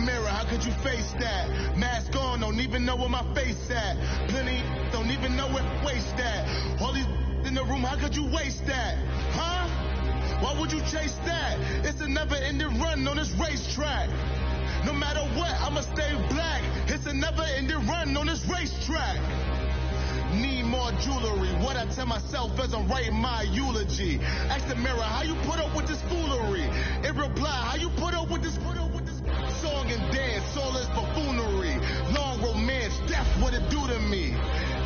mirror, how could you face that? Mask on, don't even know where my face at. Plenty, don't even know where waste at. All these in the room, how could you waste that? Huh? Why would you chase that? It's a never-ending run on this racetrack. No matter what, I'ma stay black. It's a never-ending run on this racetrack. Need more jewelry. What I tell myself as I'm writing my eulogy. Ask the mirror, how you put up with this foolery? It reply, how you put up with this song and dance, all this buffoonery. Long romance, death, what it do to me?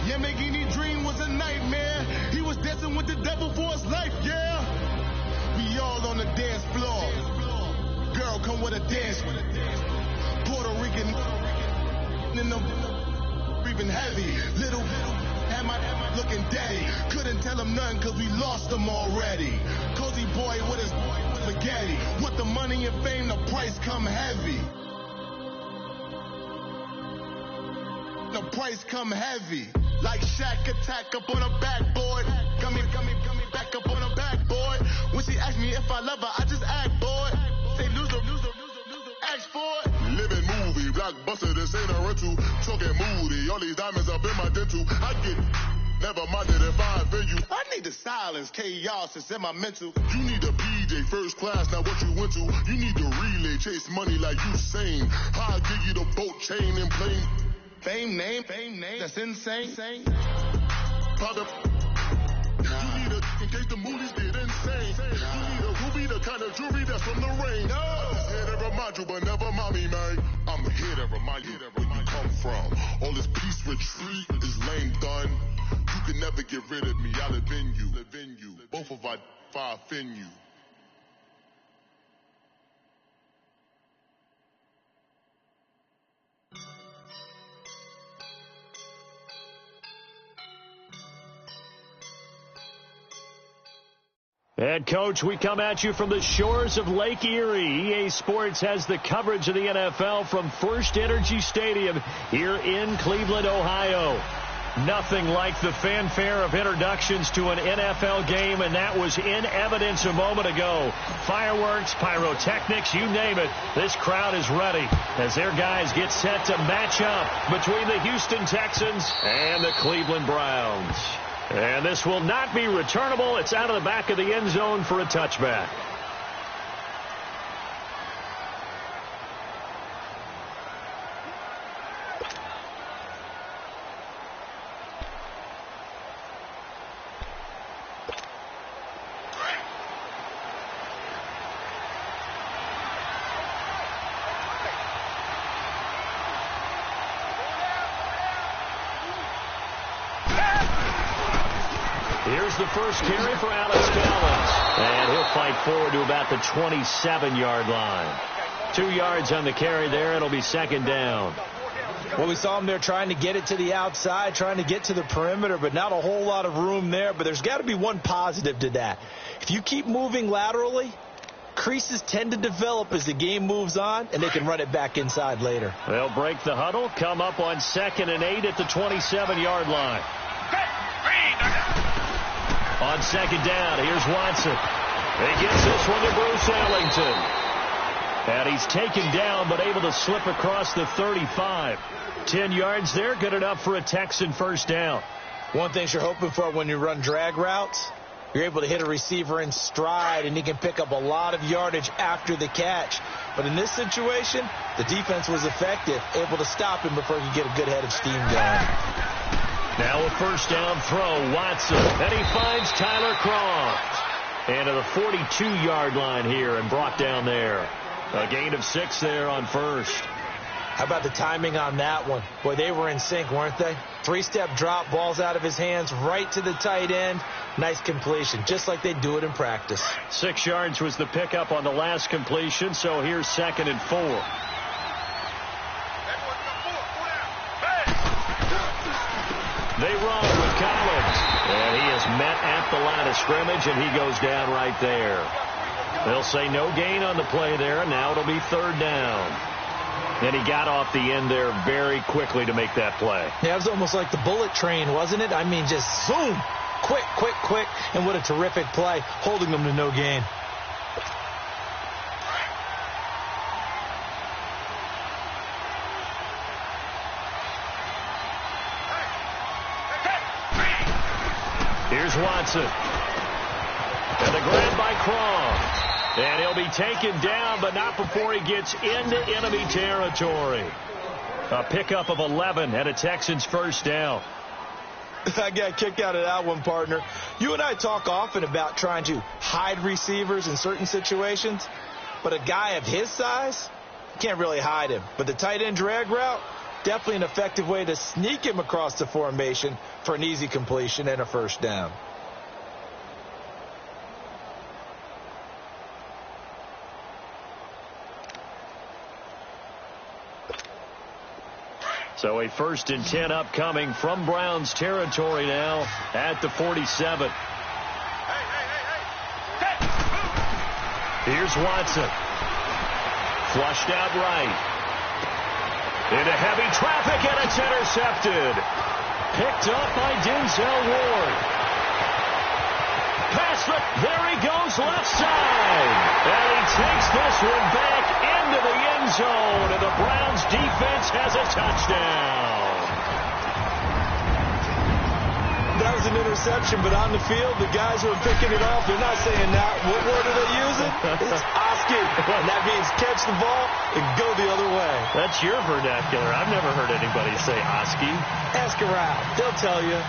Yamagini dream was a nightmare. He was dancing with the devil for his life, yeah. We all on the dance floor. Girl, come with a dance. Puerto Rican in the breathing heavy. Little had my looking daddy. Couldn't tell him nothing cause we lost him already. Cozy boy with his spaghetti. With the money and fame, the price come heavy. The price come heavy. Like Shaq attack up on a backboard. Got me back up on a backboard. When she asked me if I love her, I just act bored. Say loser, ask for it. Living movie, blockbuster, this ain't a rental. Talking moody, all these diamonds up in my dental. I get never minded if I offend you. I need the silence, chaos is in my mental. You need a PJ, first class, not what you went to. You need the relay, chase money like you sane. I'll give you the boat, chain, and plane. Fame name, that's insane. Father, you need a, in case the movies get insane. You need a ruby, the kind of jewelry that's from the rain. No. I'm just here to remind you, but never mommy, man. I'm here to remind you where you come from. All this peace retreat is lame done. You can never get rid of me, I live in you. Both of our fire offend you. And, Coach, we come at you from the shores of Lake Erie. EA Sports has the coverage of the NFL from First Energy Stadium here in Cleveland, Ohio. Nothing like the fanfare of introductions to an NFL game, and that was in evidence a moment ago. Fireworks, pyrotechnics, you name it. This crowd is ready as their guys get set to match up between the Houston Texans and the Cleveland Browns. And this will not be returnable. It's out of the back of the end zone for a touchback. Here's the first carry for Alex Collins. And he'll fight forward to about the 27-yard line. 2 yards on the carry there. It'll be second down. Well, we saw him there trying to get it to the outside, trying to get to the perimeter, but not a whole lot of room there. But there's got to be one positive to that. If you keep moving laterally, creases tend to develop as the game moves on, and they can run it back inside later. They'll break the huddle, come up on 2nd and 8 at the 27-yard line. On 2nd down, here's Watson. He gets this one to Bruce Ellington. And he's taken down, but able to slip across the 35. 10 yards there, good enough for a Texan first down. One thing you're hoping for when you run drag routes, you're able to hit a receiver in stride, and he can pick up a lot of yardage after the catch. But in this situation, the defense was effective, able to stop him before he could get a good head of steam going. Now a first down throw, Watson, and he finds Tyler Croft. And to the 42-yard line here and brought down there. A gain of 6 there on first. How about the timing on that one? Boy, they were in sync, weren't they? 3-step drop, balls out of his hands, right to the tight end. Nice completion, just like they do it in practice. 6 yards was the pickup on the last completion, so here's 2nd and 4. They run with Collins, and he is met at the line of scrimmage, and he goes down right there. They'll say no gain on the play there. Now it'll be 3rd down. And he got off the end there very quickly to make that play. Yeah, it was almost like the bullet train, wasn't it? I mean, just zoom, quick, and what a terrific play, holding them to no gain. Watson. And the grab by Crom. And he'll be taken down, but not before he gets into enemy territory. A pickup of 11 and a Texans first down. I got kicked out of that one, partner. You and I talk often about trying to hide receivers in certain situations, but a guy of his size, can't really hide him. But the tight end drag route, definitely an effective way to sneak him across the formation for an easy completion and a first down. So a 1st and 10 upcoming from Browns territory now at the 47. Here's Watson. Flushed out right. Into heavy traffic, and it's intercepted. Picked up by Denzel Ward. There he goes, left side. And he takes this one back into the end zone, and the Browns defense has a touchdown. That was an interception, but on the field, the guys who are picking it off, they're not saying that. What word are they using? It's Oski. And that means catch the ball and go the other way. That's your vernacular. I've never heard anybody say Oski. Ask around. They'll tell you.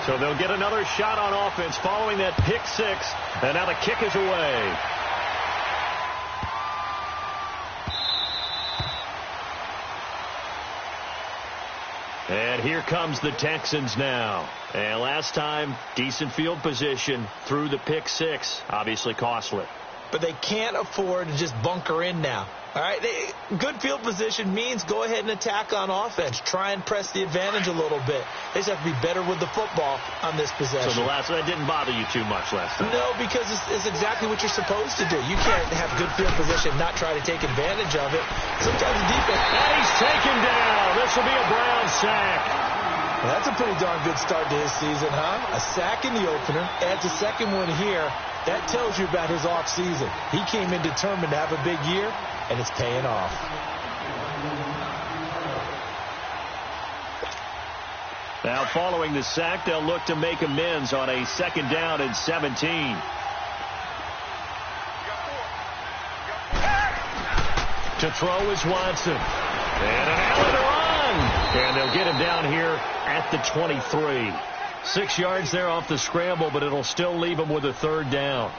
So they'll get another shot on offense following that pick six. And now the kick is away. And here comes the Texans now. And last time, decent field position through the pick six. Obviously costly. But they can't afford to just bunker in now. All right, good field position means go ahead and attack on offense. Try and press the advantage a little bit. They just have to be better with the football on this possession. So that didn't bother you too much last time? No, because it's exactly what you're supposed to do. You can't have good field position and not try to take advantage of it. Sometimes the defense... And he's taken down. This will be a Brown sack. Well, that's a pretty darn good start to his season, huh? A sack in the opener, adds a second one here. That tells you about his offseason. He came in determined to have a big year, and it's paying off. Now, following the sack, they'll look to make amends on a 2nd down and 17. To throw is Watson. And an alley to run. And they'll get him down here at the 23. 6 yards there off the scramble, but it'll still leave him with a 3rd down.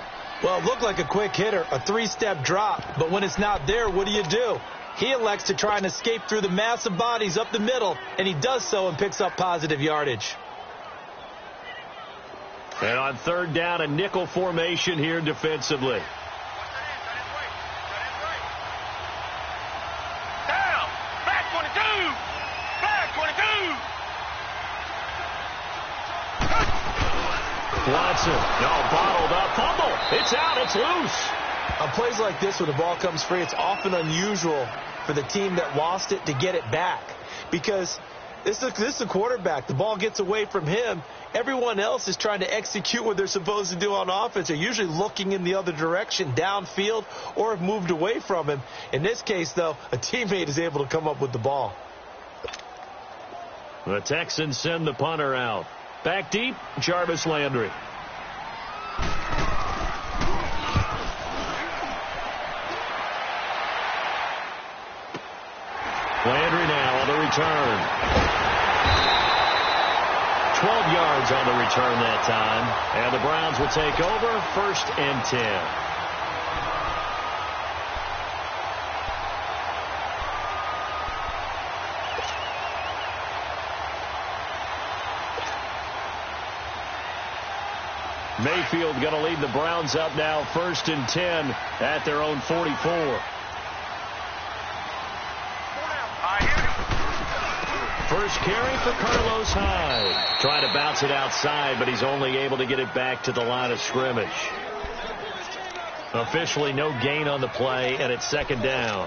Well, it looked like a quick hitter, a 3-step drop. But when it's not there, what do? He elects to try and escape through the massive bodies up the middle, and he does so and picks up positive yardage. And on 3rd down, a nickel formation here defensively. Watson, bottled up, fumble. It's out, it's loose. On plays like this, when the ball comes free, it's often unusual for the team that lost it to get it back. Because this is a quarterback. The ball gets away from him. Everyone else is trying to execute what they're supposed to do on offense. They're usually looking in the other direction, downfield, or have moved away from him. In this case, though, a teammate is able to come up with the ball. The Texans send the punter out. Back deep, Jarvis Landry. Landry now on the return. 12 yards on the return that time. And the Browns will take over, 1st and 10. Mayfield going to lead the Browns up now, 1st and 10 at their own 44. First carry for Carlos Hyde. Trying to bounce it outside, but he's only able to get it back to the line of scrimmage. Officially no gain on the play, and it's 2nd down.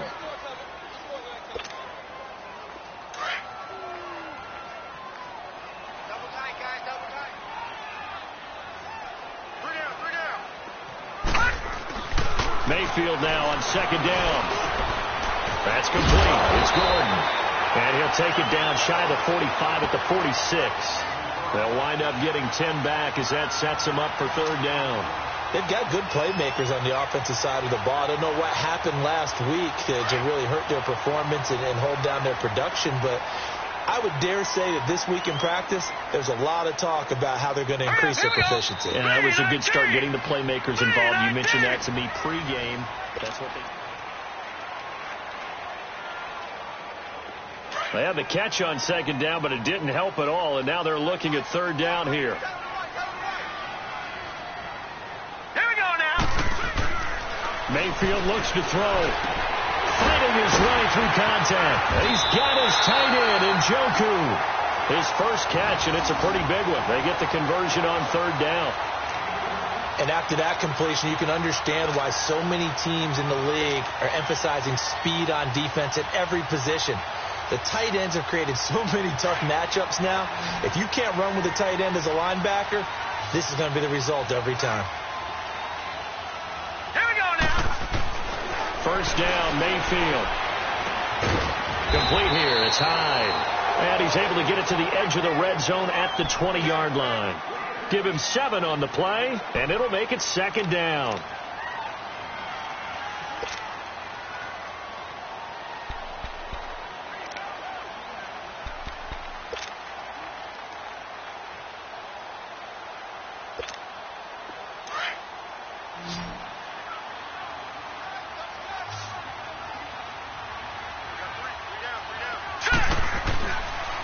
Mayfield now on 2nd down. That's complete. It's Gordon. And he'll take it down shy of the 45 at the 46. They'll wind up getting 10 back as that sets them up for third down. They've got good playmakers on the offensive side of the ball. I don't know what happened last week to really hurt their performance and hold down their production, but I would dare say that this week in practice, there's a lot of talk about how they're going to increase their proficiency. And that was a good start getting the playmakers involved. You mentioned that to me pregame. That's what they had the catch on second down, but it didn't help at all, and now they're looking at third down here. Mayfield looks to throw. Fighting his way through contact. He's got his tight end in Njoku. His first catch, and it's a pretty big one. They get the conversion on third down. And after that completion, you can understand why so many teams in the league are emphasizing speed on defense at every position. The tight ends have created so many tough matchups now. If you can't run with a tight end as a linebacker, this is going to be the result every time. First down, Mayfield. Complete here. It's Hyde. And he's able to get it to the edge of the red zone at the 20-yard line. Give him 7 on the play, and it'll make it second down.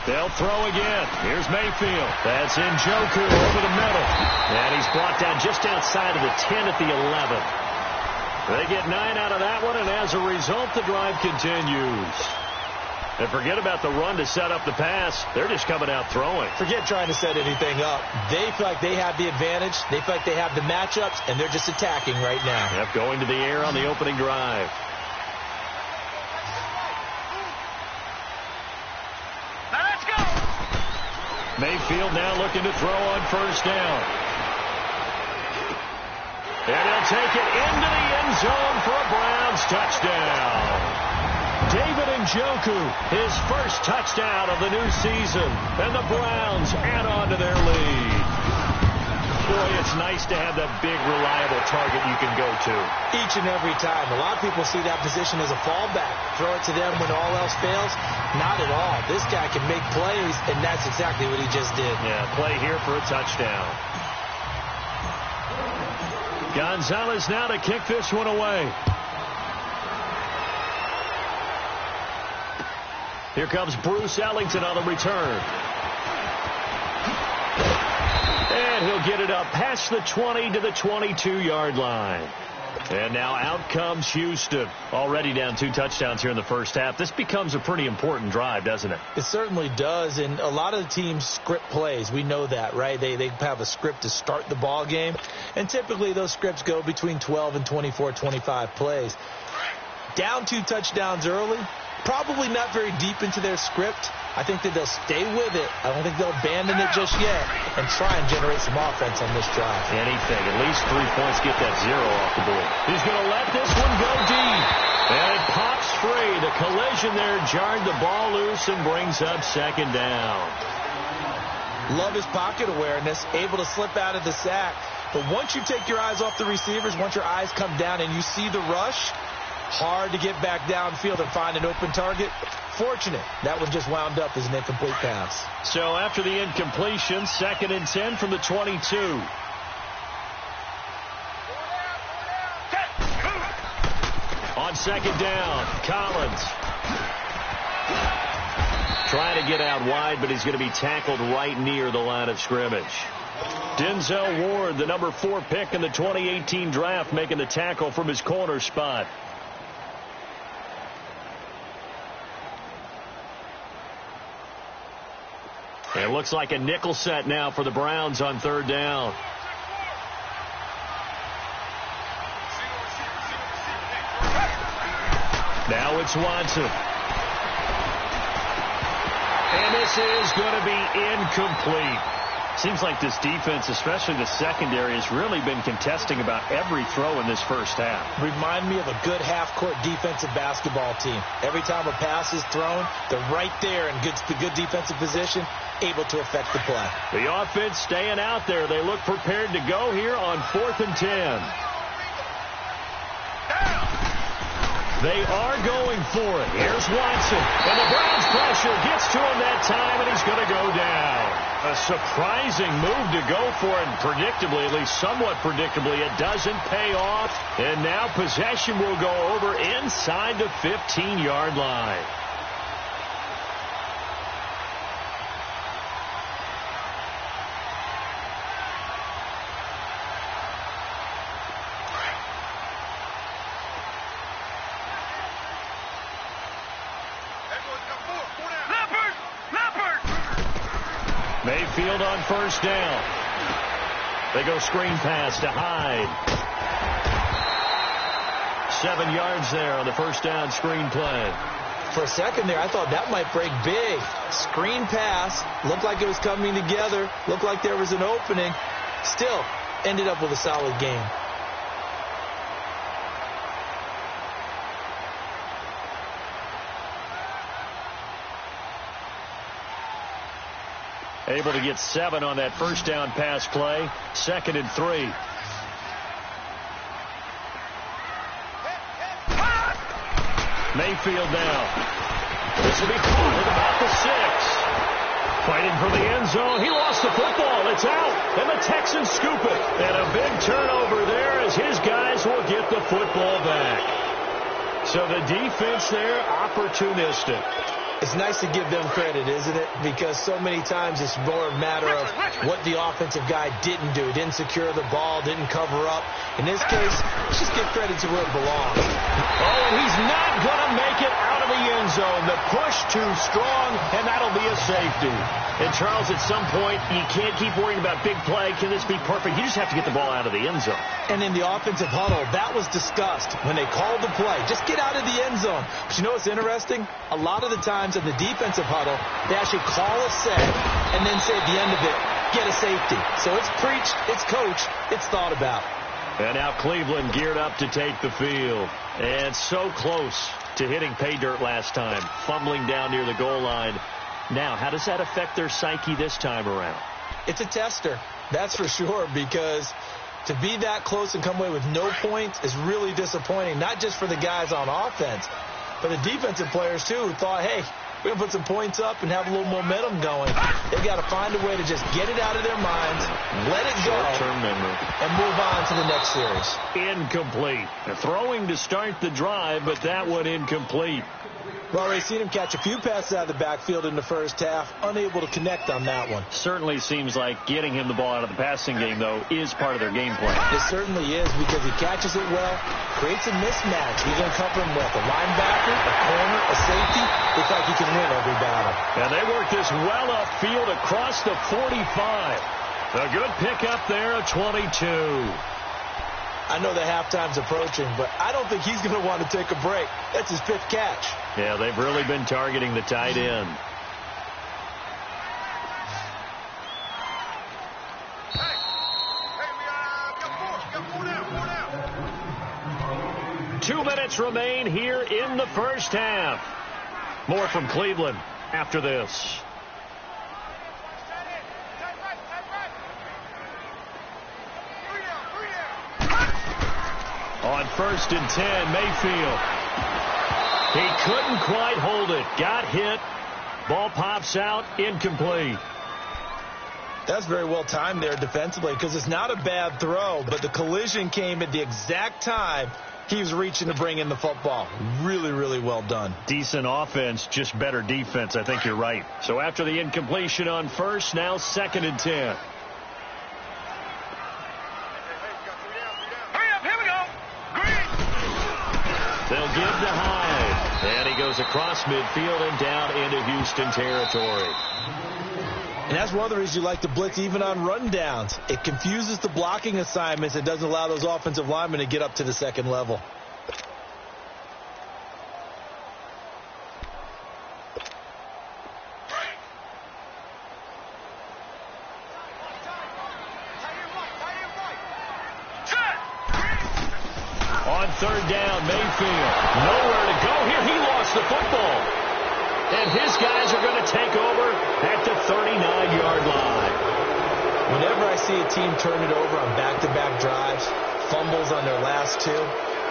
They'll throw again. Here's Mayfield. That's Njoku over the middle. And he's brought down just outside of the 10 at the 11. They get 9 out of that one, and as a result, the drive continues. And forget about the run to set up the pass. They're just coming out throwing. Forget trying to set anything up. They feel like they have the advantage. They feel like they have the matchups, and they're just attacking right now. Yep, going to the air on the opening drive. Mayfield now looking to throw on first down. And he'll take it into the end zone for a Browns touchdown. David Njoku, his first touchdown of the new season. And the Browns add on to their lead. Boy, it's nice to have that big, reliable target you can go to. Each and every time. A lot of people see that position as a fallback. Throw it to them when all else fails. Not at all. This guy can make plays, and that's exactly what he just did. Yeah, play here for a touchdown. Gonzalez now to kick this one away. Here comes Bruce Ellington on the return. And he'll get it up past the 20 to the 22-yard line. And now out comes Houston. Already down 2 touchdowns here in the first half. This becomes a pretty important drive, doesn't it? It certainly does. And a lot of the teams script plays. We know that, right? They have a script to start the ball game. And typically those scripts go between 12 and 24, 25 plays. Down 2 touchdowns early. Probably not very deep into their script. I think that they'll stay with it. I don't think they'll abandon it just yet and try and generate some offense on this drive. Anything. At least 3 points. Get that 0 off the board. He's going to let this one go deep. And it pops free. The collision there jarred the ball loose and brings up second down. Love his pocket awareness. Able to slip out of the sack. But once you take your eyes off the receivers, once your eyes come down and you see the rush, hard to get back downfield and find an open target. Fortunate. That one just wound up as an incomplete pass. So after the incompletion, 2nd and 10 from the 22. On second down, Collins. Trying to get out wide, but he's going to be tackled right near the line of scrimmage. Denzel Ward, the number 4 pick in the 2018 draft, making the tackle from his corner spot. It looks like a nickel set now for the Browns on third down. Now it's Watson. And this is going to be incomplete. Seems like this defense, especially the secondary, has really been contesting about every throw in this first half. Remind me of a good half-court defensive basketball team. Every time a pass is thrown, they're right there in good defensive position, able to affect the play. The offense staying out there. They look prepared to go here on 4th and 10. They are going for it. Here's Watson. And the Browns pressure gets to him that time, and he's going to go down. A surprising move to go for it, and predictably, at least somewhat predictably, it doesn't pay off. And now possession will go over inside the 15-yard line. Mayfield on first down. They go screen pass to Hyde. 7 yards there on the first down screen play. For a second there, I thought that might break big. Screen pass. Looked like it was coming together. Looked like there was an opening. Still ended up with a solid game. Able to get 7 on that first down pass play. 2nd and 3. Mayfield now. This will be caught at about the 6. Fighting for the end zone. He lost the football. It's out. And the Texans scoop it. And a big turnover there as his guys will get the football back. So the defense there, opportunistic. It's nice to give them credit, isn't it? Because so many times it's more a matter of what the offensive guy didn't do. Didn't secure the ball, didn't cover up. In this case, let's just give credit to where it belongs. Oh, and he's not going to make it out of the end zone. The push too strong, and that'll be a safety. And, Charles, at some point, you can't keep worrying about big play. Can this be perfect? You just have to get the ball out of the end zone. And in the offensive huddle, that was discussed when they called the play. Just get out of the end zone. But you know what's interesting? A lot of the times in the defensive huddle, they actually call a set and then say at the end of it, get a safety. So it's preached, it's coached, it's thought about. And now Cleveland geared up to take the field. And so close to hitting pay dirt last time, fumbling down near the goal line. Now, how does that affect their psyche this time around? It's a tester, that's for sure, because to be that close and come away with no points is really disappointing, not just for the guys on offense, but the defensive players, too, who thought, hey, we're going to put some points up and have a little momentum going. They've got to find a way to just get it out of their minds, let it go, short-term memory, and move on to the next series. Incomplete. They're throwing to start the drive, but that one incomplete. Well, we've seen him catch a few passes out of the backfield in the first half, unable to connect on that one. Certainly seems like getting him the ball out of the passing game, though, is part of their game plan. It certainly is, because he catches it well, creates a mismatch. He's going to cover him with a linebacker, a corner, a safety. Looks like he can win every battle. And they work this well upfield across the 45. A good pickup there at 22. I know the halftime's approaching, but I don't think he's going to want to take a break. That's his 5th catch. Yeah, they've really been targeting the tight end. Hey, 2 minutes remain here in the first half. More from Cleveland after this. On 1st and 10, Mayfield. He couldn't quite hold it. Got hit. Ball pops out. Incomplete. That's very well timed there defensively, because it's not a bad throw, but the collision came at the exact time he was reaching to bring in the football. Really, really well done. Decent offense, just better defense. I think you're right. So after the incompletion on 1st, now 2nd and 10. They'll give to Hyde. And he goes across midfield and down into Houston territory. And that's one of the reasons you like to blitz even on rundowns. It confuses the blocking assignments. It doesn't allow those offensive linemen to get up to the second level. third down. Mayfield, nowhere to go here. He lost the football. And his guys are going to take over at the 39-yard line. Whenever I see a team turn it over on back-to-back drives, fumbles on their last two,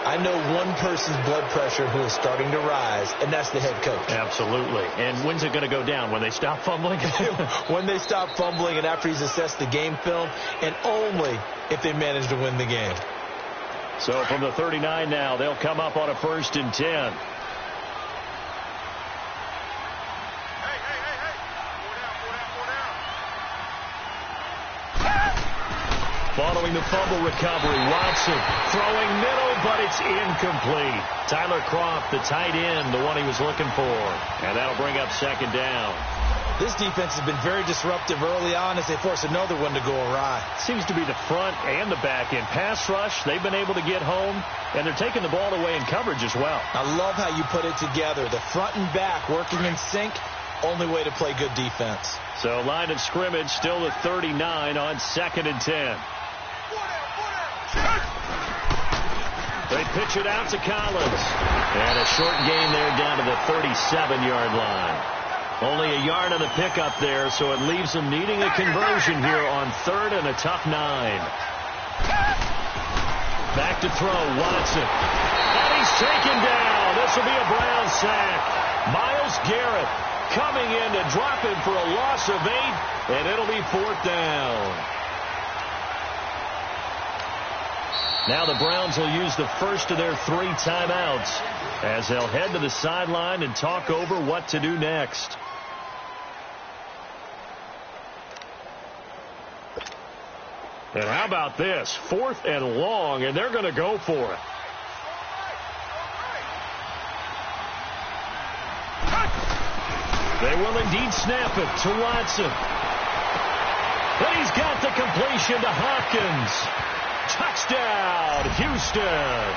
I know one person's blood pressure who is starting to rise, and that's the head coach. Absolutely. And when's it going to go down? When they stop fumbling? When they stop fumbling and after he's assessed the game film, and only if they manage to win the game. So from the 39 now, they'll come up on a 1st and 10. Following the fumble recovery, Watson throwing middle, but it's incomplete. Tyler Kroft, the tight end, the one he was looking for. And that'll bring up 2nd down. This defense has been very disruptive early on as they force another one to go awry. Seems to be the front and the back end. Pass rush, they've been able to get home, and they're taking the ball away in coverage as well. I love how you put it together. The front and back working in sync, only way to play good defense. So line of scrimmage still at 39 on 2nd and 10. They pitch it out to Collins. And a short gain there down to the 37-yard line. Only a yard on the pickup there, so it leaves them needing a conversion here on 3rd and a tough 9. Back to throw, Watson. And he's taken down. This will be a Brown sack. Myles Garrett coming in to drop him for a loss of 8, and it'll be 4th down. Now the Browns will use the first of their 3 timeouts as they'll head to the sideline and talk over what to do next. And how about this? 4th and long, and they're going to go for it. They will indeed snap it to Watson. And he's got the completion to Hopkins. Touchdown, Houston.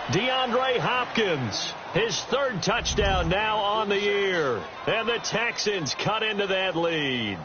DeAndre Hopkins, his 3rd touchdown now on the year. And the Texans cut into that lead.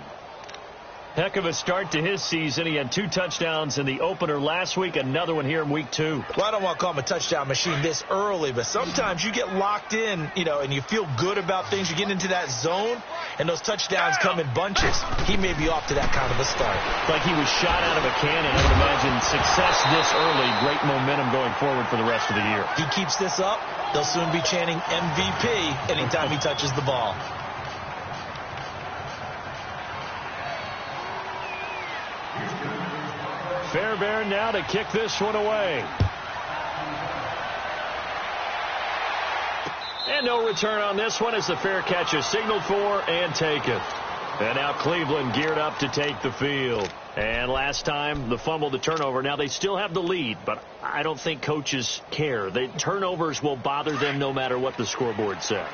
Heck of a start to his season. He had 2 touchdowns in the opener last week, another one here in week 2. Well, I don't want to call him a touchdown machine this early, but sometimes you get locked in, and you feel good about things. You get into that zone, and those touchdowns come in bunches. He may be off to that kind of a start. Like he was shot out of a cannon. I would imagine success this early, great momentum going forward for the rest of the year. He keeps this up, they'll soon be chanting MVP anytime he touches the ball. Fairbairn now to kick this one away. And no return on this one as the fair catch is signaled for and taken. And now Cleveland geared up to take the field. And last time, the fumble, the turnover. Now they still have the lead, but I don't think coaches care. The turnovers will bother them no matter what the scoreboard says.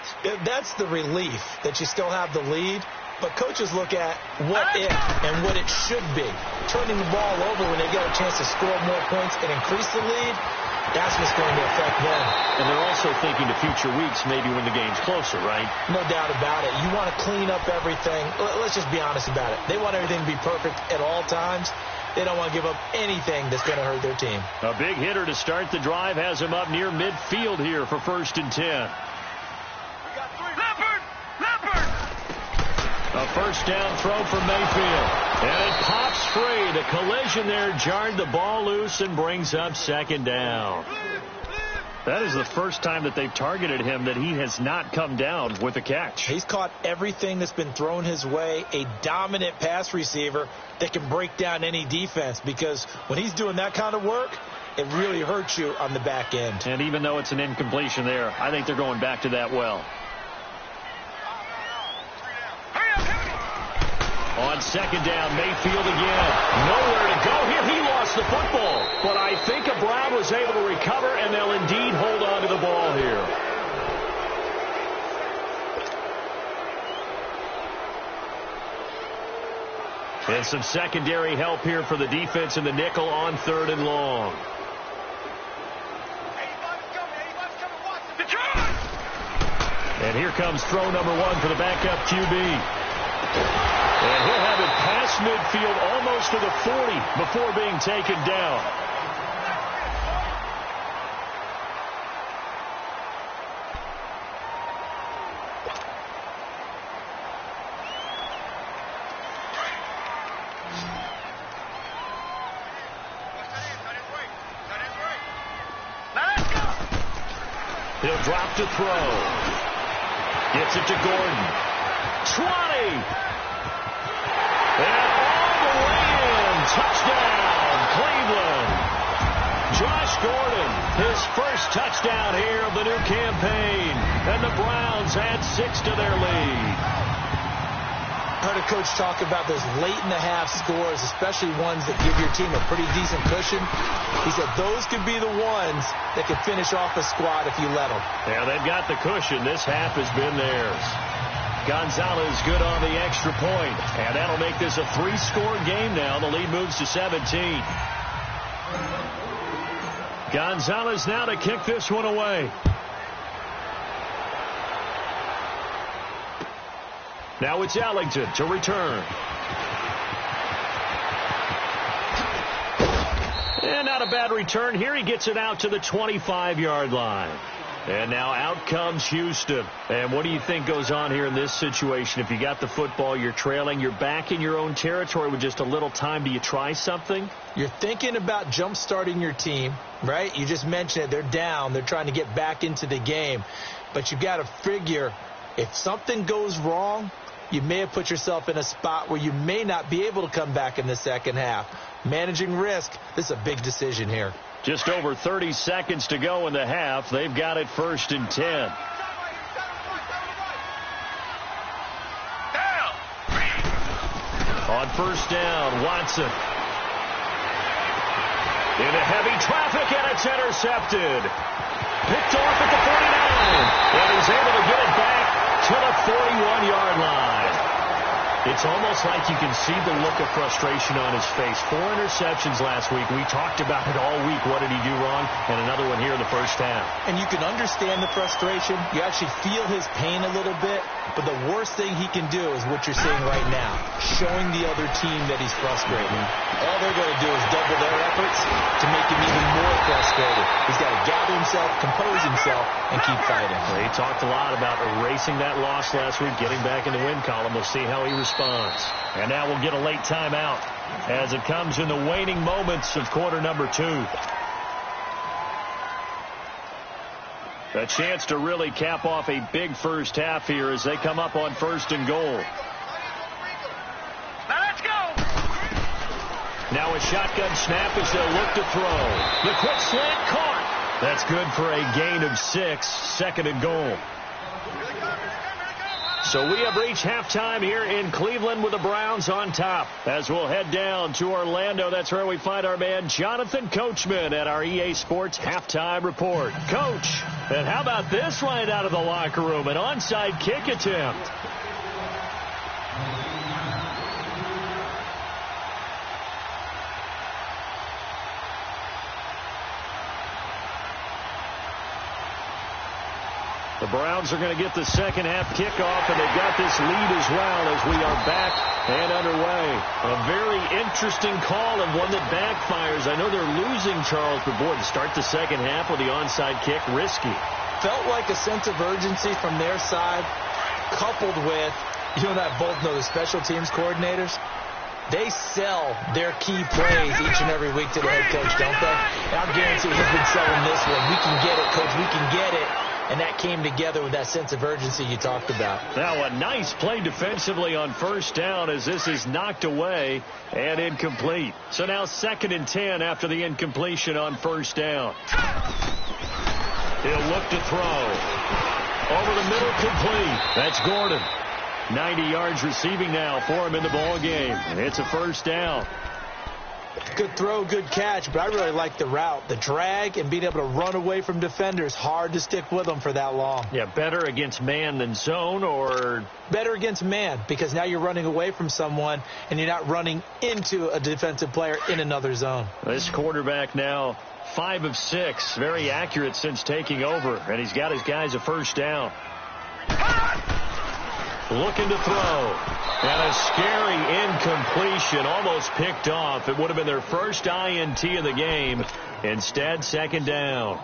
That's the relief that you still have the lead. But coaches look at what if and what it should be. Turning the ball over when they get a chance to score more points and increase the lead, that's what's going to affect them. And they're also thinking to future weeks, maybe when the game's closer, right? No doubt about it. You want to clean up everything. Let's just be honest about it. They want everything to be perfect at all times. They don't want to give up anything that's going to hurt their team. A big hitter to start the drive has him up near midfield here for 1st and 10. A 1st down throw for Mayfield. And it pops free. The collision there jarred the ball loose and brings up 2nd down. That is the first time that they've targeted him that he has not come down with a catch. He's caught everything that's been thrown his way. A dominant pass receiver that can break down any defense, because when he's doing that kind of work, it really hurts you on the back end. And even though it's an incompletion there, I think they're going back to that well. On 2nd down, Mayfield again. Nowhere to go here. He lost the football. But I think a Brown was able to recover, and they'll indeed hold on to the ball here. And some secondary help here for the defense in the nickel on 3rd and long. And here comes throw number 1 for the backup QB. And he'll have it past midfield almost to the 40 before being taken down. He'll drop to throw. Gets it to Gordon. 20. And all the way in. Touchdown, Cleveland. Josh Gordon, his first touchdown here of the new campaign. And the Browns add 6 to their lead. I heard a coach talk about those late-in-the-half scores, especially ones that give your team a pretty decent cushion. He said those could be the ones that could finish off a squad if you let them. Yeah, they've got the cushion. This half has been theirs. Gonzalez good on the extra point, and that'll make this a 3-score game now. The lead moves to 17. Gonzalez now to kick this one away. Now it's Ellington to return. And not a bad return here. He gets it out to the 25-yard line. And now out comes Houston. And what do you think goes on here in this situation? If you got the football, you're trailing, you're back in your own territory with just a little time. Do you try something? You're thinking about jump-starting your team, right? You just mentioned it. They're down. They're trying to get back into the game. But you've got to figure if something goes wrong, you may have put yourself in a spot where you may not be able to come back in the second half. Managing risk, this is a big decision here. Just over 30 seconds to go in the half. They've got it 1st and 10. On 1st down, Watson. Into heavy traffic, and it's intercepted. Picked off at the 49. And he's able to get it back to the 41-yard line. It's almost like you can see the look of frustration on his face. 4 interceptions last week. We talked about it all week. What did he do wrong? And another one here in the first half. And you can understand the frustration. You actually feel his pain a little bit. But the worst thing he can do is what you're seeing right now, showing the other team that he's frustrated. All they're going to do is double their efforts to make him even more frustrated. He's got to gather himself, compose himself, and keep fighting. Well, he talked a lot about erasing that loss last week, getting back in the win column. We'll see how he responds. And now we'll get a late timeout as it comes in the waning moments of quarter number 2. A chance to really cap off a big first half here as they come up on 1st and goal. Now let's go. Now a shotgun snap as they'll look to throw. The quick slant caught. That's good for a gain of 6. 2nd and goal. So we have reached halftime here in Cleveland with the Browns on top. As we'll head down to Orlando, that's where we find our man Jonathan Coachman at our EA Sports Halftime Report. Coach, and how about this right out of the locker room? An onside kick attempt. The Browns are going to get the second half kickoff, and they've got this lead as well as we are back and underway. A very interesting call and one that backfires. I know they're losing, Charles, but boy, to start the second half with the onside kick, risky. Felt like a sense of urgency from their side, coupled with, you and I both know the special teams coordinators. They sell their key plays each and every week to the head coach, don't they? And I'm guaranteed he's been selling this one. We can get it, coach. We can get it. And that came together with that sense of urgency you talked about. Now a nice play defensively on 1st down as this is knocked away and incomplete. So now 2nd and 10 after the incompletion on 1st down. He'll look to throw. Over the middle, complete. That's Gordon. 90 yards receiving now for him in the ball game. And it's a 1st down. Good throw, good catch, but I really like the route. The drag and being able to run away from defenders. Hard to stick with them for that long. Yeah, better against man than zone, or? Better against man, because now you're running away from someone and you're not running into a defensive player in another zone. This quarterback now 5 of 6. Very accurate since taking over, and he's got his guys a 1st down. Looking to throw. And a scary incompletion, almost picked off. It would have been their first INT of the game. Instead, 2nd down.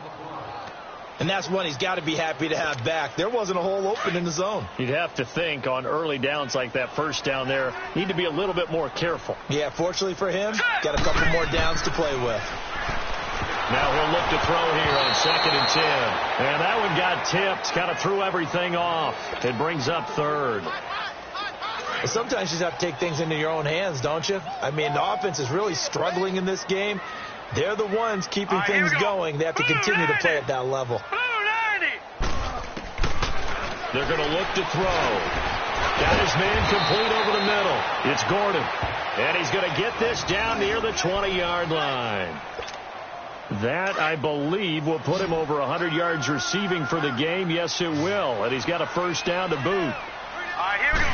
And that's one he's got to be happy to have back. There wasn't a hole open in the zone. You'd have to think on early downs like that 1st down there, need to be a little bit more careful. Yeah, fortunately for him, got a couple more downs to play with. Now he'll look to throw here on 2nd and 10. And that one got tipped. Kind of threw everything off. It brings up 3rd. Sometimes you just have to take things into your own hands, don't you? I mean, the offense is really struggling in this game. They're the ones keeping things going. They have to continue to play at that level. They're going to look to throw. Got his man complete over the middle. It's Gordon. And he's going to get this down near the 20-yard line. That, I believe, will put him over 100 yards receiving for the game. Yes, it will. And he's got a first down to boot. All right, here we go.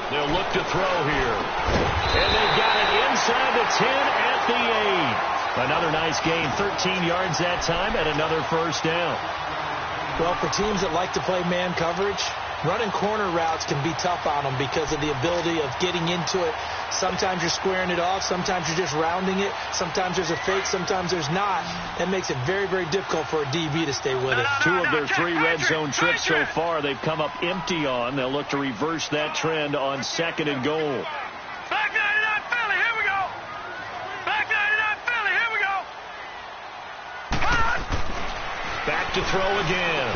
They'll look to throw here. And they've got it inside the 10 at the 8. Another nice gain, 13 yards that time, and another first down. Well, for teams that like to play man coverage, running corner routes can be tough on them because of the ability of getting into it. Sometimes you're squaring it off. Sometimes you're just rounding it. Sometimes there's a fake. Sometimes there's not. That makes it very, very difficult for a DB to stay with it. 2 of their 3 red zone trips so far they've come up empty on. They'll look to reverse that trend on 2nd and goal. Back 99 Philly, here we go. Back 99 Philly, here we go. Back to throw again.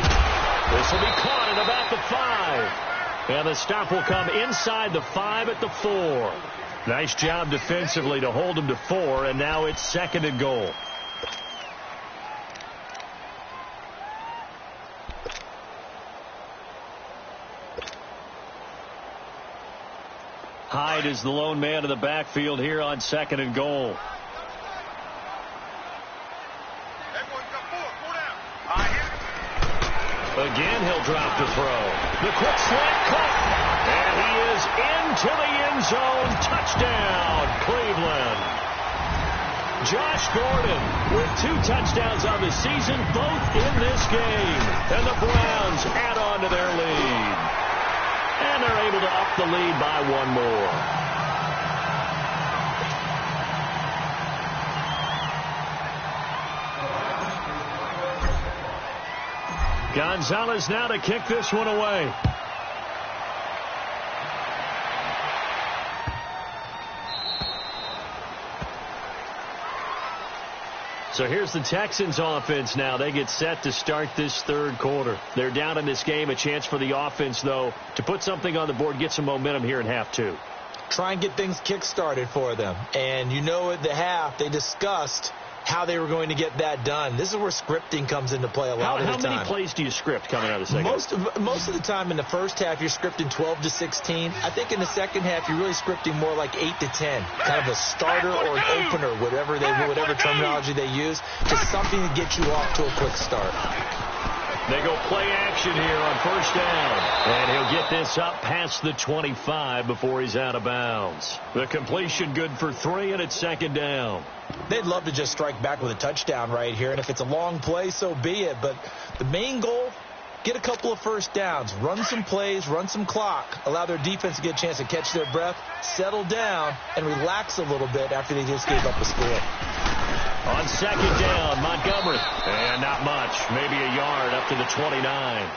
This will be caught at about the 5. And the stop will come inside the 5 at the 4. Nice job defensively to hold him to 4, and now it's 2nd and goal. Hyde is the lone man in the backfield here on 2nd and goal. Again, he'll drop the throw. The quick slant cut. And he is into the end zone. Touchdown, Cleveland. Josh Gordon with 2 touchdowns on the season, both in this game. And the Browns add on to their lead. And they're able to up the lead by 1 more. Gonzalez now to kick this one away. So here's the Texans offense now. They get set to start this 3rd quarter. They're down in this game. A chance for the offense, though, to put something on the board, get some momentum here in half 2. Try and get things kick-started for them. And you know at the half they discussed how they were going to get that done. This is where scripting comes into play a lot of the time. How many plays do you script coming out of the second? Most of the time in the first half, you're scripting 12 to 16. I think in the second half, you're really scripting more like 8 to 10. Kind of a starter or an opener, whatever terminology they use, just something to get you off to a quick start. They go play action here on first down. And he'll get this up past the 25 before he's out of bounds. The completion good for 3, and it's 2nd down. They'd love to just strike back with a touchdown right here. And if it's a long play, so be it. But the main goal, get a couple of first downs. Run some plays, run some clock. Allow their defense to get a chance to catch their breath, settle down, and relax a little bit after they just gave up a score. On 2nd down, Montgomery. And not much. Maybe a yard up to the 29.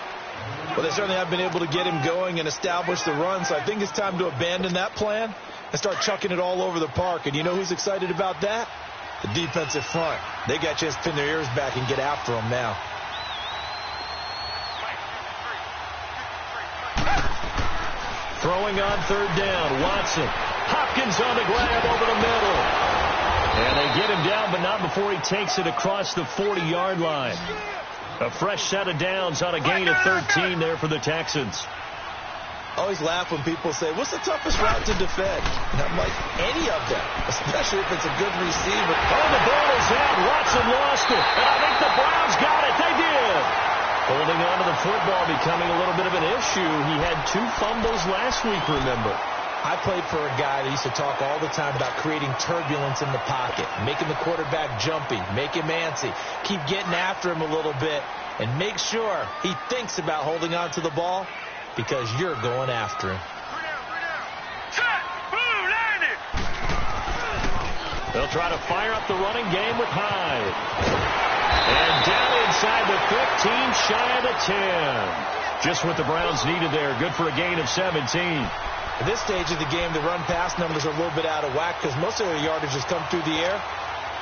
Well, they certainly have been able to get him going and establish the run, so I think it's time to abandon that plan and start chucking it all over the park. And you know who's excited about that? The defensive front. They got a chance to pin their ears back and get after him now. Throwing on 3rd down, Watson. Hopkins on the grab over the middle. And they get him down, but not before he takes it across the 40-yard line. A fresh set of downs on a gain of 13 there for the Texans. I always laugh when people say, what's the toughest route to defend? And I'm like, any of them, especially if it's a good receiver. Oh, the ball is out. Watson lost it. And I think the Browns got it. They did. Holding on to the football becoming a little bit of an issue. He had 2 fumbles last week, remember. I played for a guy that used to talk all the time about creating turbulence in the pocket, making the quarterback jumpy, make him antsy, keep getting after him a little bit, and make sure he thinks about holding on to the ball because you're going after him. They'll try to fire up the running game with Hyde. And down inside the 15, shy of the 10. Just what the Browns needed there. Good for a gain of 17. At this stage of the game, the run-pass numbers are a little bit out of whack because most of their yardage has come through the air.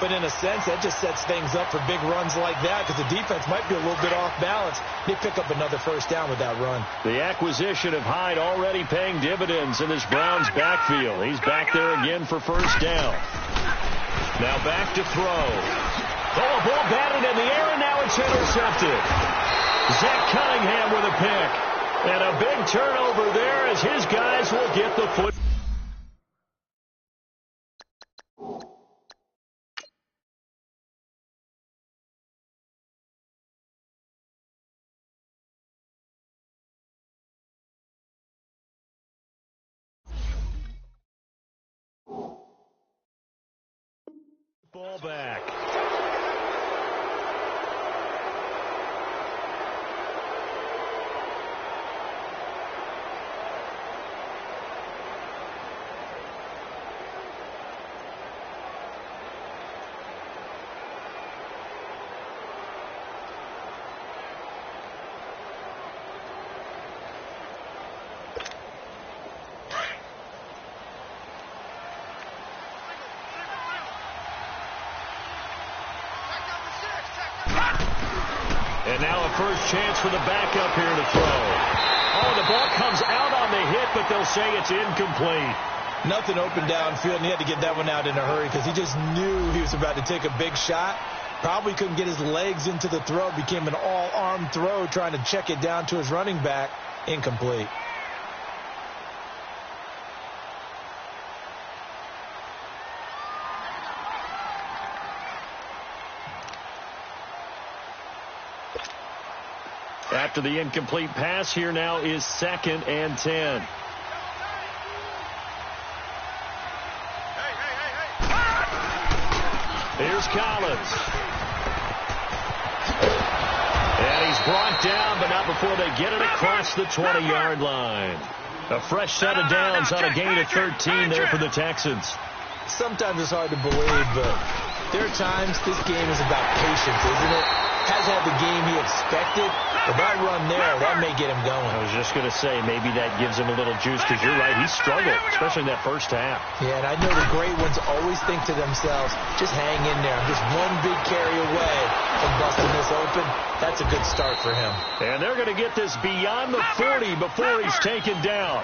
But in a sense, that just sets things up for big runs like that because the defense might be a little bit off balance. They pick up another first down with that run. The acquisition of Hyde already paying dividends in this Browns backfield. He's back there again for first down. Now back to throw. Oh, a ball batted in the air, and now it's intercepted. Zach Cunningham with a pick. And a big turnover there as his guys will get the foot. Ball back. And now a first chance for the backup here to throw. Oh, the ball comes out on the hit, but they'll say it's incomplete. Nothing open downfield, and he had to get that one out in a hurry because he just knew he was about to take a big shot. Probably couldn't get his legs into the throw. Became an all-arm throw trying to check it down to his running back. Incomplete. After the incomplete pass, here now is 2nd and 10. Here's Collins. And he's brought down, but not before they get it across the 20-yard line. A fresh set of downs on a gain of 13 there for the Texans. Sometimes it's hard to believe, but there are times this game is about patience, isn't it? Hasn't had the game he expected, but that run there, that may get him going. I was just going to say, maybe that gives him a little juice, because you're right, he struggled, especially in that first half. Yeah, and I know the great ones always think to themselves, just hang in there. I'm just one big carry away from busting this open. That's a good start for him. And they're going to get this beyond the 40 before he's taken down.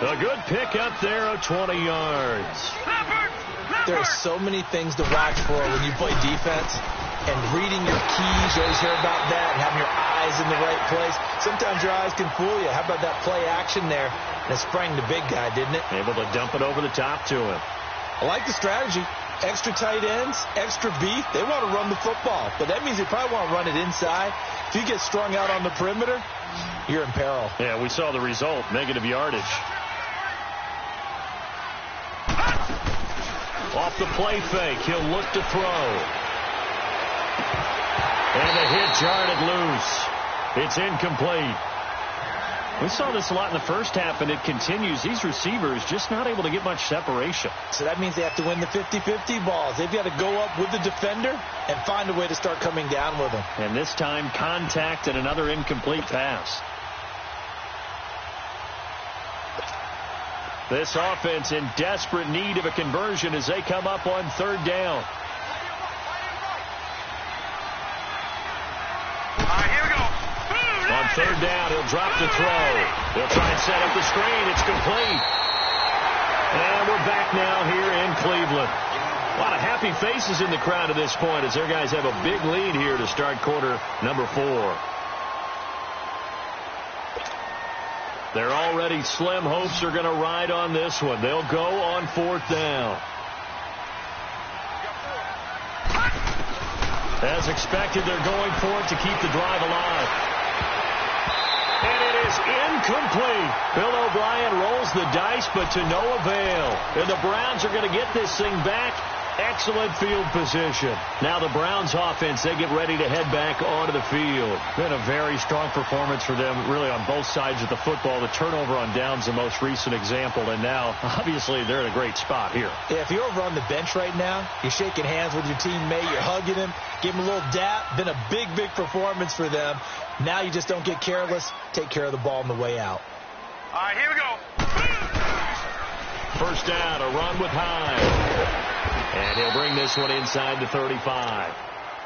A good pick up there of 20 yards. There are so many things to watch for when you play defense. And reading your keys, you always hear about that, and having your eyes in the right place. Sometimes your eyes can fool you. How about that play action there? And it sprang the big guy, didn't it? Able to dump it over the top to him. I like the strategy. Extra tight ends, extra beef. They want to run the football, but that means they probably want to run it inside. If you get strung out on the perimeter, you're in peril. Yeah, we saw the result, negative yardage. Off the play fake, he'll look to throw. And the hit jarred it loose. It's incomplete. We saw this a lot in the first half, and it continues. These receivers just not able to get much separation. So that means they have to win the 50-50 balls. They've got to go up with the defender and find a way to start coming down with them. And this time, contact and another incomplete pass. This offense in desperate need of a conversion as they come up on 3rd down. On 3rd down, he'll drop the throw. They'll try and set up the screen. It's complete. And we're back now here in Cleveland. A lot of happy faces in the crowd at this point as their guys have a big lead here to start quarter number 4. Their already slim hopes are going to ride on this one. They'll go on 4th down. As expected, they're going for it to keep the drive alive. And it is incomplete. Bill O'Brien rolls the dice, but to no avail. And the Browns are going to get this thing back. Excellent field position. Now the Browns offense, they get ready to head back onto the field. Been a very strong performance for them, really, on both sides of the football. The turnover on downs, the most recent example. And now, obviously, they're in a great spot here. Yeah, if you're over on the bench right now, you're shaking hands with your teammate, you're hugging him, give him a little dap. Been a big, big performance for them. Now you just don't get careless. Take care of the ball on the way out. All right, here we go. First down, a run with Hyde. And he'll bring this one inside the 35.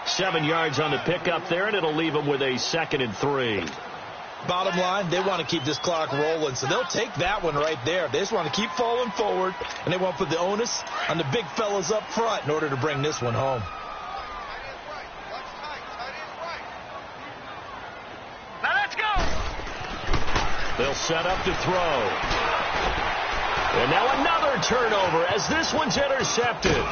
7 yards on the pickup there, and it'll leave him with a 2nd and 3. Bottom line, they want to keep this clock rolling, so they'll take that one right there. They just want to keep falling forward, and they want to put the onus on the big fellas up front in order to bring this one home. Now let's go. They'll set up to throw. And now another turnover as this one's intercepted.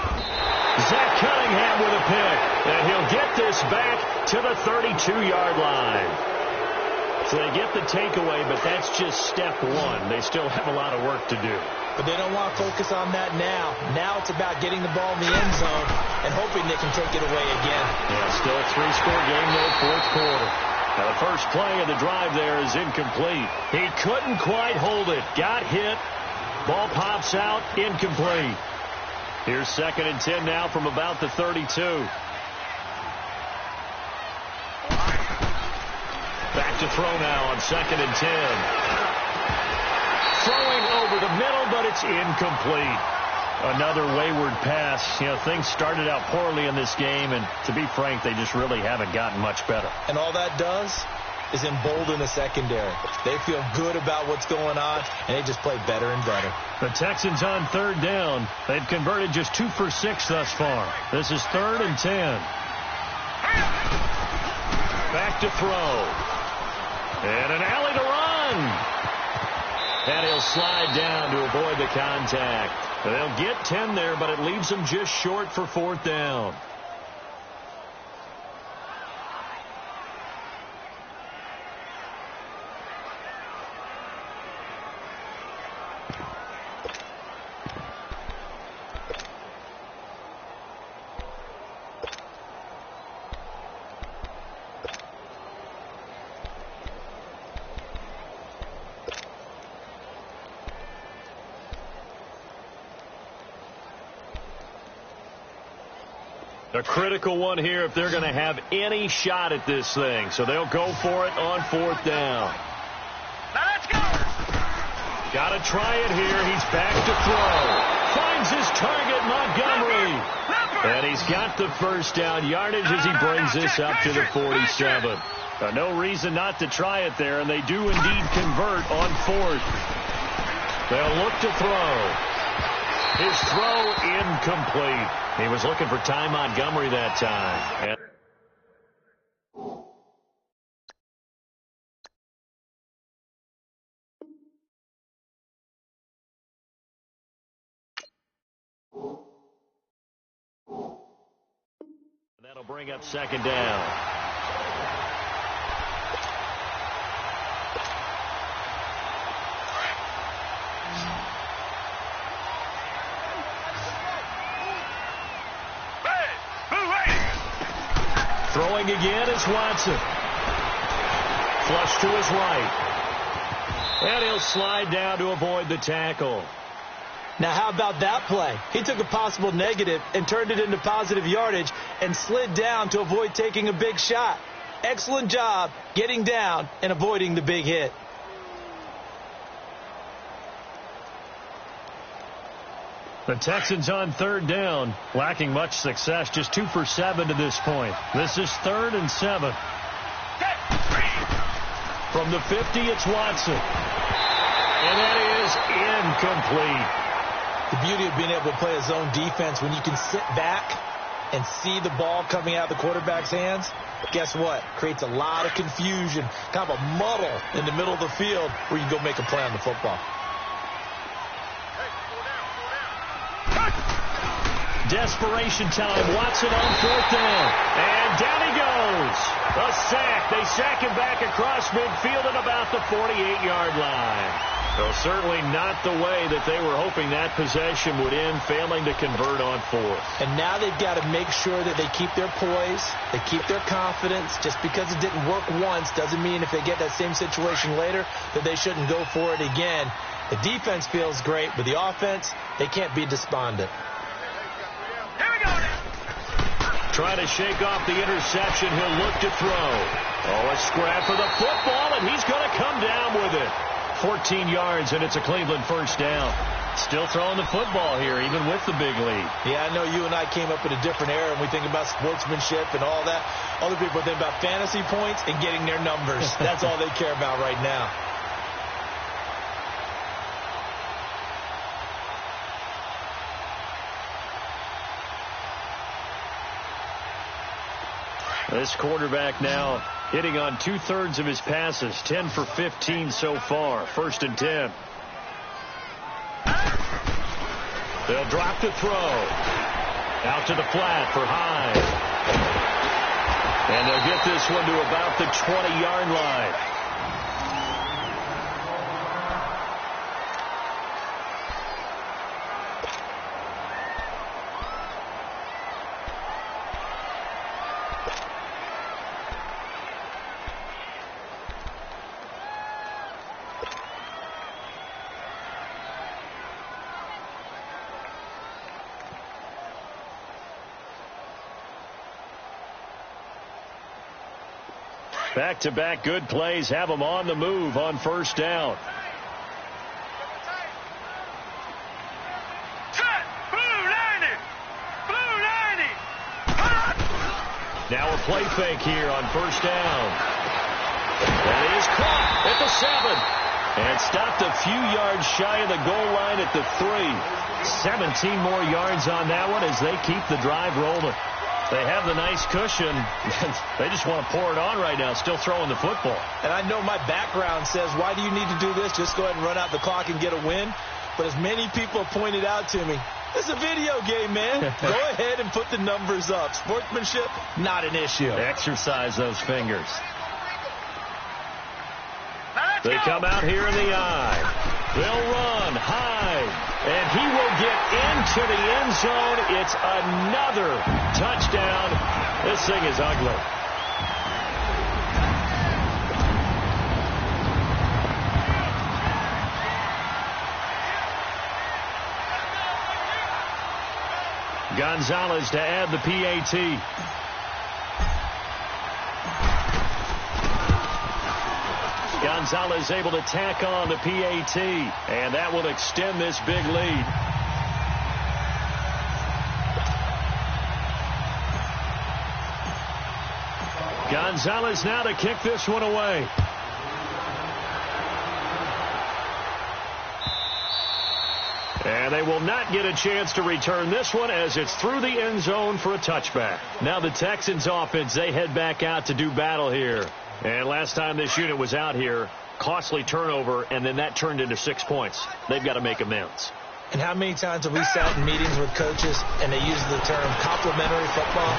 Zach Cunningham with a pick, and he'll get this back to the 32-yard line. So they get the takeaway, but that's just step one. They still have a lot of work to do. But they don't want to focus on that now. Now it's about getting the ball in the end zone and hoping they can take it away again. Yeah, still a 3-score game, though, 4th quarter. Now the first play of the drive there is incomplete. He couldn't quite hold it. Got hit. Ball pops out, incomplete. Here's 2nd and 10 now from about the 32. Back to throw now on 2nd and 10. Throwing over the middle, but it's incomplete. Another wayward pass. You know, things started out poorly in this game, and to be frank, they just really haven't gotten much better. And all that does is embolden the secondary. They feel good about what's going on, and they just play better and better. The Texans on 3rd down. They've converted just 2 for 6 thus far. This is 3rd and 10. Back to throw. And an alley to run. And he'll slide down to avoid the contact. They'll get 10 there, but it leaves them just short for 4th down. A critical one here if they're going to have any shot at this thing. So they'll go for it on 4th down. Now let's go. Got to try it here. He's back to throw. Finds his target, Montgomery. And he's got the first down yardage as he brings this up to the 47. No reason not to try it there, and they do indeed convert on 4th. They'll look to throw. His throw incomplete. He was looking for Ty Montgomery that time. And that'll bring up 2nd down. Throwing again is Watson. Flush to his right. And he'll slide down to avoid the tackle. Now, how about that play? He took a possible negative and turned it into positive yardage and slid down to avoid taking a big shot. Excellent job getting down and avoiding the big hit. The Texans on 3rd down, lacking much success, just 2 for 7 to this point. This is 3rd and 7. From the 50, it's Watson. And that is incomplete. The beauty of being able to play a zone defense when you can sit back and see the ball coming out of the quarterback's hands, guess what? Creates a lot of confusion, kind of a muddle in the middle of the field where you can go make a play on the football. Desperation time. Watson on 4th down. And down he goes. A sack. They sack him back across midfield at about the 48-yard line. So certainly not the way that they were hoping that possession would end, failing to convert on 4th. And now they've got to make sure that they keep their poise, they keep their confidence. Just because it didn't work once doesn't mean if they get that same situation later that they shouldn't go for it again. The defense feels great, but the offense, they can't be despondent. Trying to shake off the interception. He'll look to throw. Oh, a scrap for the football, and he's going to come down with it. 14 yards, and it's a Cleveland first down. Still throwing the football here, even with the big lead. Yeah, I know you and I came up in a different era, and we think about sportsmanship and all that. Other people think about fantasy points and getting their numbers. That's all they care about right now. This quarterback now hitting on 2/3 of his passes, 10 for 15 so far. 1st and 10. They'll drop the throw. Out to the flat for Hyde. And they'll get this one to about the 20-yard line. Back-to-back good plays have them on the move on 1st down. Now a play fake here on 1st down. That is caught at the 7. And stopped a few yards shy of the goal line at the 3. 17 more yards on that one as they keep the drive rolling. They have the nice cushion. They just want to pour it on right now, still throwing the football. And I know my background says, why do you need to do this? Just go ahead and run out the clock and get a win. But as many people have pointed out to me, it's a video game, man. Go ahead and put the numbers up. Sportsmanship, not an issue. Exercise those fingers. They come out here in the eye. They'll run high, and he will get into the end zone. It's another touchdown. This thing is ugly. Gonzalez to add the PAT. Gonzalez able to tack on the PAT, and that will extend this big lead. Gonzalez now to kick this one away. And they will not get a chance to return this one as it's through the end zone for a touchback. Now the Texans offense, they head back out to do battle here. And last time this unit was out here, costly turnover, and then that turned into 6 points. They've got to make amends. And how many times have we sat in meetings with coaches and they use the term complementary football?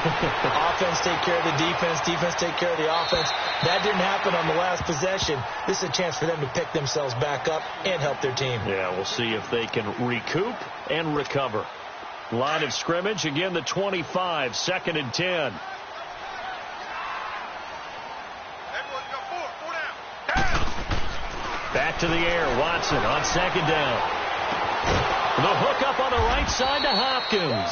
Offense take care of the defense, defense take care of the offense. That didn't happen on the last possession. This is a chance for them to pick themselves back up and help their team. Yeah, we'll see if they can recoup and recover. Line of scrimmage, again the 25, 2nd and 10. Back to the air, Watson on 2nd down. The hook up on the right side to Hopkins.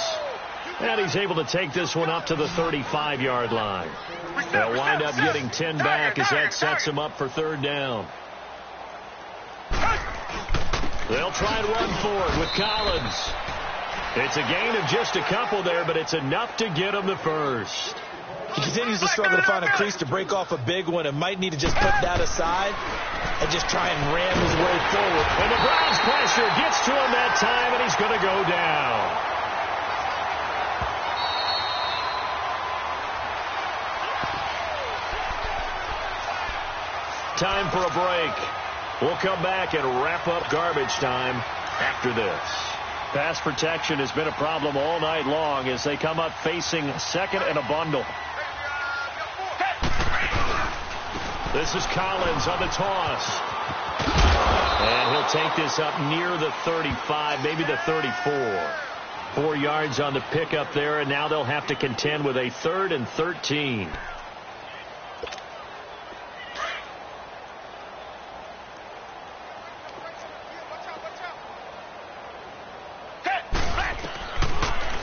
And he's able to take this one up to the 35-yard line. They'll wind up getting 10 back as that sets him up for 3rd down. They'll try and run for it with Collins. It's a gain of just a couple there, but it's enough to get him the first. He continues to struggle to find a crease to break off a big one and might need to just put that aside and just try and ram his way forward. And the Browns pressure gets to him that time, and he's going to go down. Time for a break. We'll come back and wrap up garbage time after this. Pass protection has been a problem all night long as they come up facing 2nd and a bundle. This is Collins on the toss. And he'll take this up near the 35, maybe the 34. 4 yards on the pickup there, and now they'll have to contend with a 3rd and 13.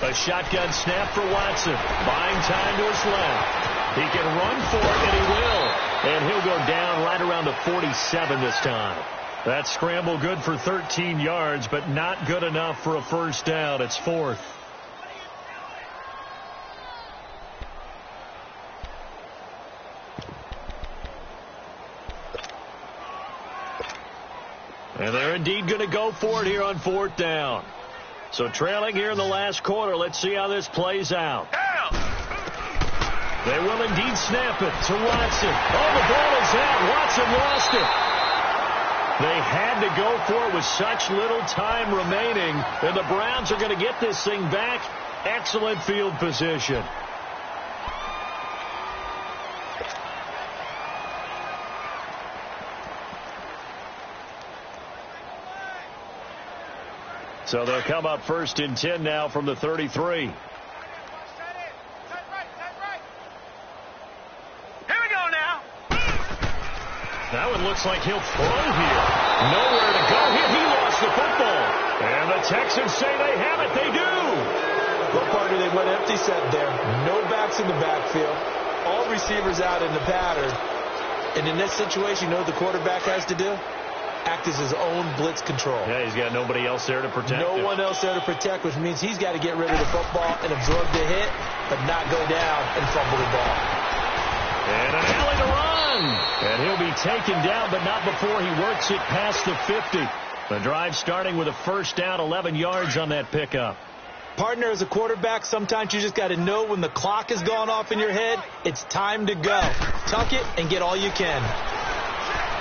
A shotgun snap for Watson. Buying time to his left. He can run for it, and he will. And he'll go down right around the 47 this time. That scramble good for 13 yards, but not good enough for a first down. It's 4th. And they're indeed going to go for it here on 4th down. So trailing here in the last quarter. Let's see how this plays out. They will indeed snap it to Watson. Oh, the ball is out. Watson lost it. They had to go for it with such little time remaining. And the Browns are going to get this thing back. Excellent field position. So they'll come up 1st and 10 now from the 33. That one looks like he'll throw here. Nowhere to go here. He lost the football. And the Texans say they have it. They do. Well, partner, they went empty set there. No backs in the backfield. All receivers out in the pattern. And in this situation, you know what the quarterback has to do? Act as his own blitz control. Yeah, he's got nobody else there to protect him. No one else there to protect, which means he's got to get rid of the football and absorb the hit, but not go down and fumble the ball. And an alley to run. And he'll be taken down, but not before he works it past the 50. The drive starting with a first down, 11 yards on that pickup. Partner, as a quarterback, sometimes you just got to know when the clock has gone off in your head, it's time to go. Tuck it and get all you can.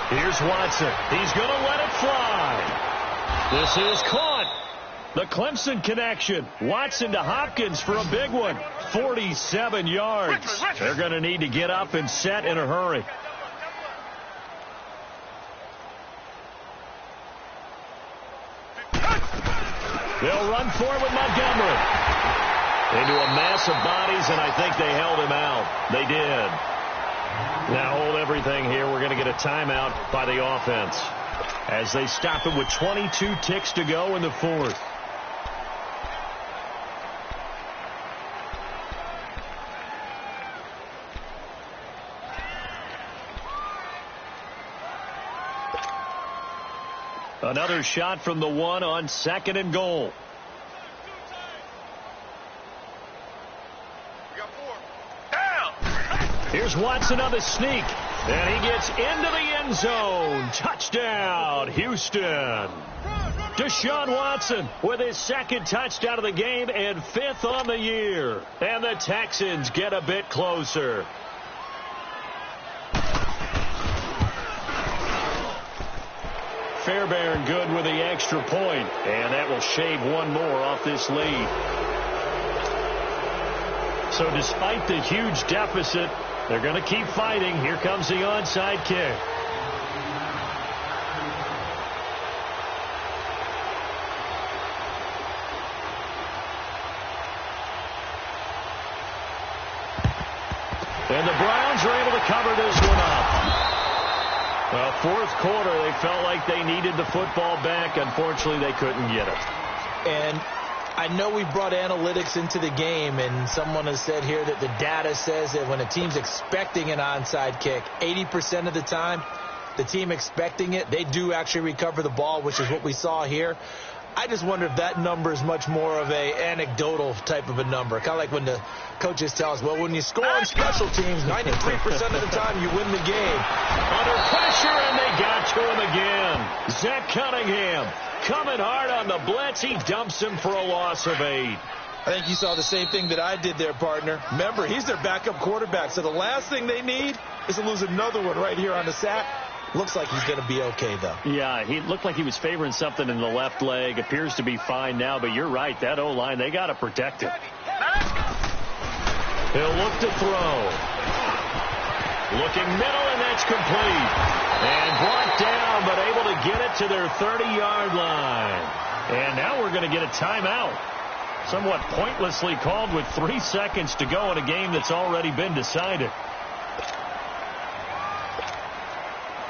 Here's Watson. He's going to let it fly. This is caught. The Clemson connection. Watson to Hopkins for a big one. 47 yards. They're going to need to get up and set in a hurry. They'll run for it with Montgomery. Into a mass of bodies, and I think they held him out. They did. Now hold everything here. We're going to get a timeout by the offense as they stop it with 22 ticks to go in the 4th. Another shot from the 1 on 2nd and goal. Here's Watson on the sneak. And he gets into the end zone. Touchdown, Houston. Deshaun Watson with his 2nd touchdown of the game and 5th on the year. And the Texans get a bit closer. Fairbairn good with the extra point. And that will shave one more off this lead. So despite the huge deficit, they're going to keep fighting. Here comes the onside kick. And the Browns are able to cover this one up. Well, 4th quarter, they felt like they needed the football back. Unfortunately, they couldn't get it. And I know we brought analytics into the game, and someone has said here that the data says that when a team's expecting an onside kick, 80% of the time, the team expecting it, they do actually recover the ball, which is what we saw here. I just wonder if that number is much more of a anecdotal type of a number. Kind of like when the coaches tell us, well, when you score on special teams, 93% of the time you win the game. Under pressure, and they got to him again. Zach Cunningham coming hard on the blitz. He dumps him for a loss of 8. I think you saw the same thing that I did there, partner. Remember, he's their backup quarterback, so the last thing they need is to lose another one right here on the sack. Looks like he's going to be okay, though. Yeah, he looked like he was favoring something in the left leg. Appears to be fine now, but you're right. That O-line, they got to protect him. He'll look to throw. Looking middle, and that's complete. And brought down, but able to get it to their 30-yard line. And now we're going to get a timeout. Somewhat pointlessly called with 3 seconds to go in a game that's already been decided.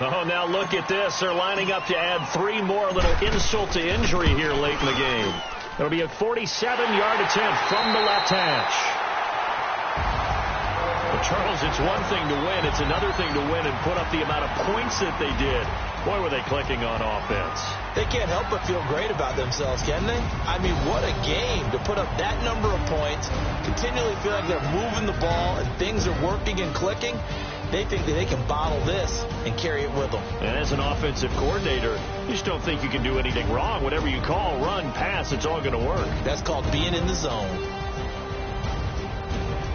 Oh, now look at this. They're lining up to add 3 more, a little insult to injury here late in the game. It'll be a 47-yard attempt from the left hash. But Charles, it's one thing to win. It's another thing to win and put up the amount of points that they did. Boy, were they clicking on offense. They can't help but feel great about themselves, can they? I mean, what a game to put up that number of points, continually feel like they're moving the ball and things are working and clicking. They think that they can bottle this and carry it with them. And as an offensive coordinator, you just don't think you can do anything wrong. Whatever you call, run, pass, it's all going to work. That's called being in the zone.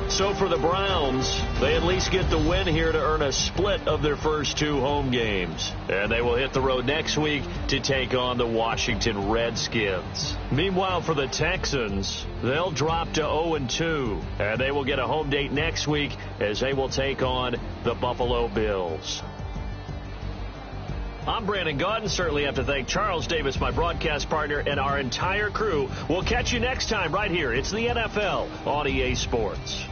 So for the Browns, they at least get the win here to earn a split of their first 2 home games. And they will hit the road next week to take on the Washington Redskins. Meanwhile, for the Texans, they'll drop to 0-2. And they will get a home date next week as they will take on the Buffalo Bills. I'm Brandon Gaudin. Certainly have to thank Charles Davis, my broadcast partner, and our entire crew. We'll catch you next time right here. It's the NFL on EA Sports.